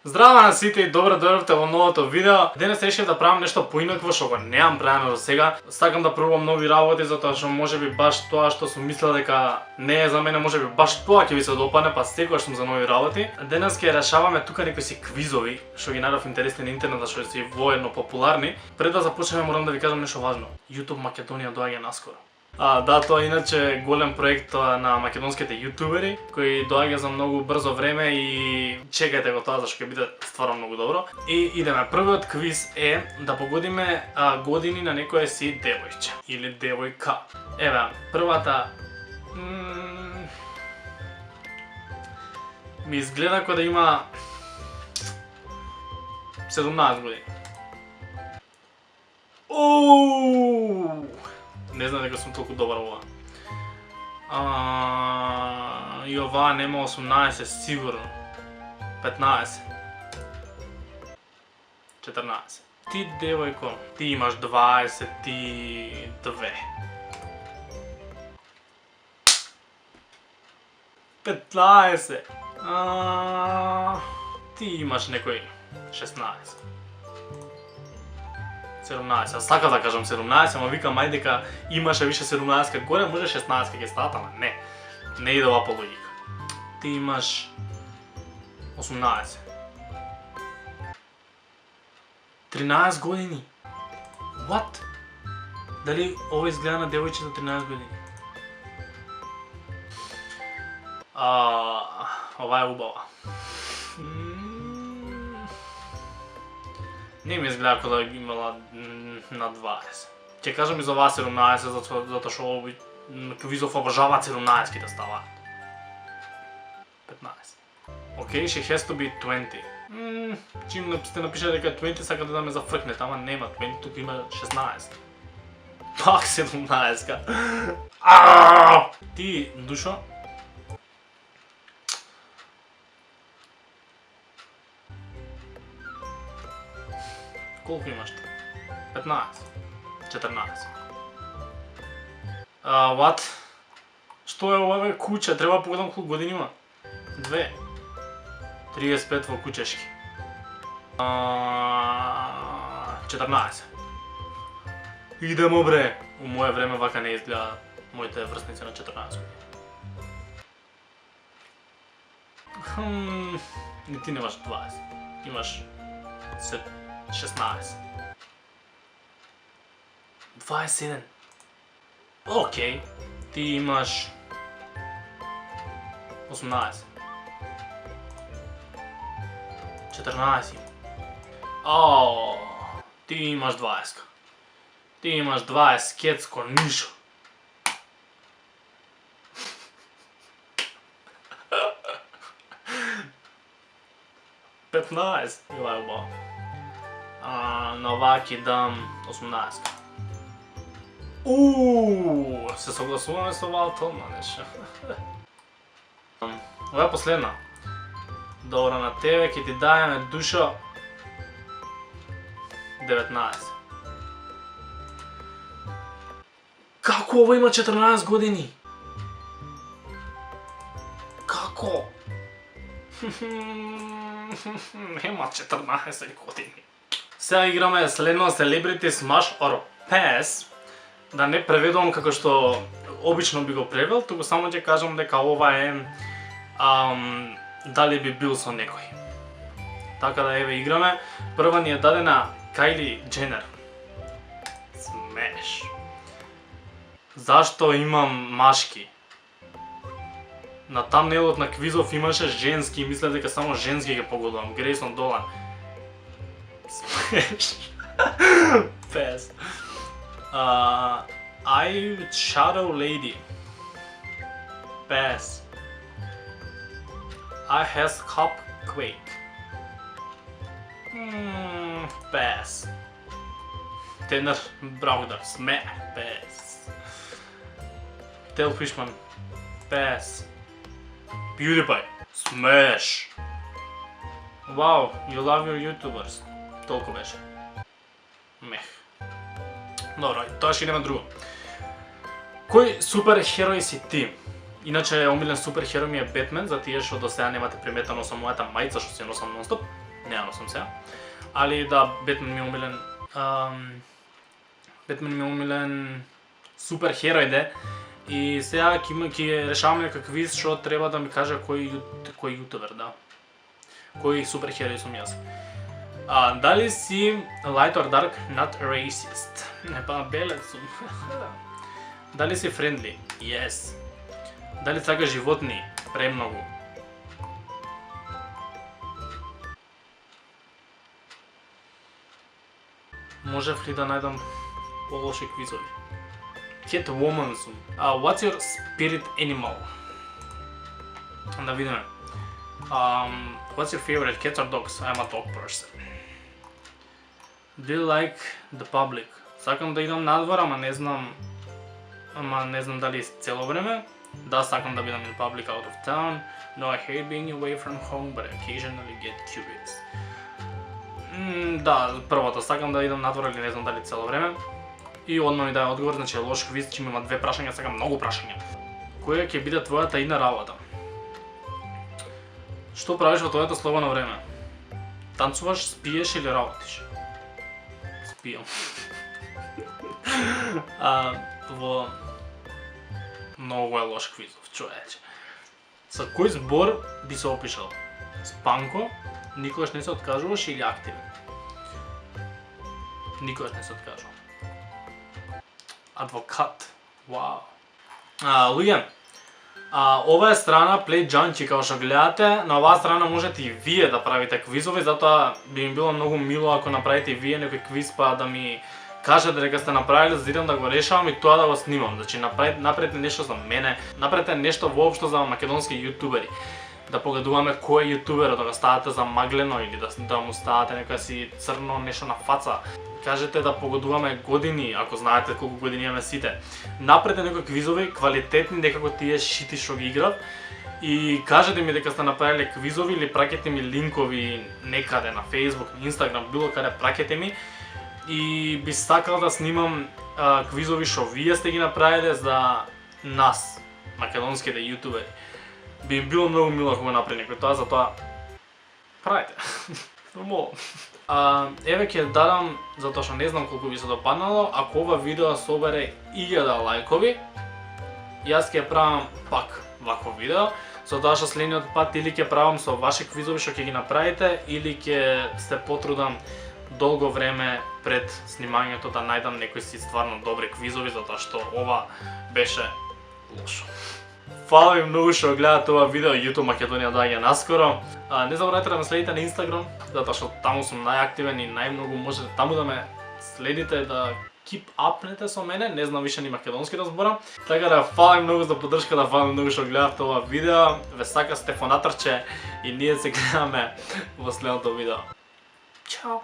Здраво на сите и добро дојдовте во новото видео. Денес решив да правам нешто поинакво што го немам правено до сега. Сакам да пробувам нови работи затоа што можеби баш тоа што сум мислел дека не е за мене, можеби баш тоа ќе ви се допадне, па секогаш сум за нови работи. Денес ќе решаваме тука некои си квизови што ги најдов интересни на интернет, што се воедно популарни. Пред да започнеме морам да ви кажам нешто важно. YouTube Македонија доаѓа наскоро. Да, тоа е иначе голем проект на македонските јутубери, кој доаѓа за многу брзо време и чекајте го тоа зашто ќе биде стварно многу добро. И идеме, првиот квиз е да погодиме години на некое си девојче или девојка. Еве, првата ми изгледа како да има 17 години. Не знам дека сум толку добар ова. И оваа нема 18 сигурно. 15. 14. Ти девојко, ти имаш 22. 15. Ти имаш некој 16. 17, сакав да кажам 17, ама викам ајде дека имаше више 17 горе, може 16 ќе стаат, ама не. Не иде ова по логика. Ти имаш 18. 13 години. What? Дали ова изгледа на девојче за 13 години? Ова е убава. Не ми изгледа како да имала на 20. Ќе кажам и за оваа 17, затоа што овој квизов обожаваат 17 да ставаат. 15. Океј, she has to be 20. Чим сте напишали дека 20 сака да ме зафркнете, ама нема 20, тука има 16. Пак 17. Ти, Душо? Колку имаш ти? 15. 14. What? Што е ова бе куче? Треба погledам колку години има. 2. 35 во кучешки. 14. Идемо бре. У моје време вака не изгледа моите врсници на 14 години. И ти немаш 20. Имаш 16. 27. Океј. Ти имаш 18. 14. Ти имаш 20. Ти имаш 20 кецко нишо. Петнаест. Ова е убаво. На оваа ќе дам 18. Се согласуваме со оваа тонна нешто. Ова е последна. Добро, на тебе ќе ти дајаме, Душо, 19. Како ова има 14 години? Како? Нема 14 години. Сега играме следно Celebrity Smash or Pass. Да не преведувам како што обично би го превел, туку само ќе кажам дека ова е дали би бил со некој. Така да еве играме. Прва ни е дадена Кайли Дженер. Смеш. Зашто имам машки? На тамнелот на квизов имаше женски и мислев дека само женски ги погодувам. Грейсон Долан. Смеш. Пес. I Shadow Lady. Pass. I has Cupquake. Pass. Tanner Browder. Smash. Pass. Tel Fishman. Pass. PewDiePie. Smash. Wow, you love your YouTubers. Толку беше. Мех. Добро, тоа ќе идеме друго. Кој суперхерој си ти? Иначе омилен суперхерој ми е Бетмен, за тие што до сега немате приметено со мојата мајца што си носам нонстоп. не ја носам сега. Али да, Бетмен ми е омилен. Бетмен ми е омилен супер херој и сега ќе решаваме некој квиз што треба да ми каже кој јутубер, да. Кој супер херој сум јас. Дали си light or dark, not racist? Не па белец сум. Дали си friendly? Yes. Дали сакаш животни? Премногу. Можев ли да најдам полоши квизови? Catwoman сум. What's your spirit animal? Да видиме. What's your favorite, cats or dogs? I'm a dog person. Do you like the public? Сакам да идам надвор, ама не знам дали цело време. Да, сакам да бидам in public out of town. No, I hate being away from home, but I occasionally get curious. Да, првото, сакам да идам надвор, или не знам дали цело време. И одма ми даде одговор, значи лош квиз, че има 2 прашања, сакам многу прашања. Која ќе биде твојата идна работа? Што правиш во твоето слободно време? Танцуваш, спиеш или работиш? Спијам. Многу е лош квизов, човече. Со кој збор би се опишал? Спанко, никогаш не се откажуваш или активен? Никогаш не се откажувам. Адвокат. Вау. Луѓе, ова е страна Play Junkie, како што гледате. На оваа страна можете и вие да правите квизови, затоа би ми било многу мило ако направите и вие некој квиз па да ми кажете дека сте направиле, за да идам да го решавам и тоа да го снимам. Значи направете нешто за мене, направете нешто воопшто за македонски јутубери. Да погадуваме кој е јутуберот, да го ставате замаглено или да му ставате некоја си црно нешто на фаца. Кажете да погодуваме години, ако знаете колку години имаме сите. Направете некои квизови, квалитетни, некако тие шити што ги играв. И кажете ми дека сте направиле квизови или праќете ми линкови некаде на Facebook, на Instagram, било каде праќете ми. И би сакал да снимам квизови што вие сте ги направиле за нас, македонските јутубери. Би им било многу мило ако го направи некој тоа, затоа правите. Молам. Еве ќе дадам, затоа што не знам колку ви се допаднало, ако ова видео собере 1000 лајкови, јас ќе правам пак вакво видео, затоа што следниот пат или ќе правам со ваши квизови што ќе ги направите, или ќе се потрудам долго време пред снимањето да најдам некои си стварно добри квизови, затоа што ова беше лошо. Фала ви многу што гледате ова видео, YouTube Македонија доаѓа наскоро. Не заборавајте да ме следите на Instagram, затоа што таму сум најактивен и најмногу можете таму да ме следите, да keep upнете со мене, не знам више ни македонски да зборам. Така да фала ви многу за поддршката, фала ви многу што гледавте ова видео. Ве сака Стефанатарче и ние се гледаме во следното видео. Чао!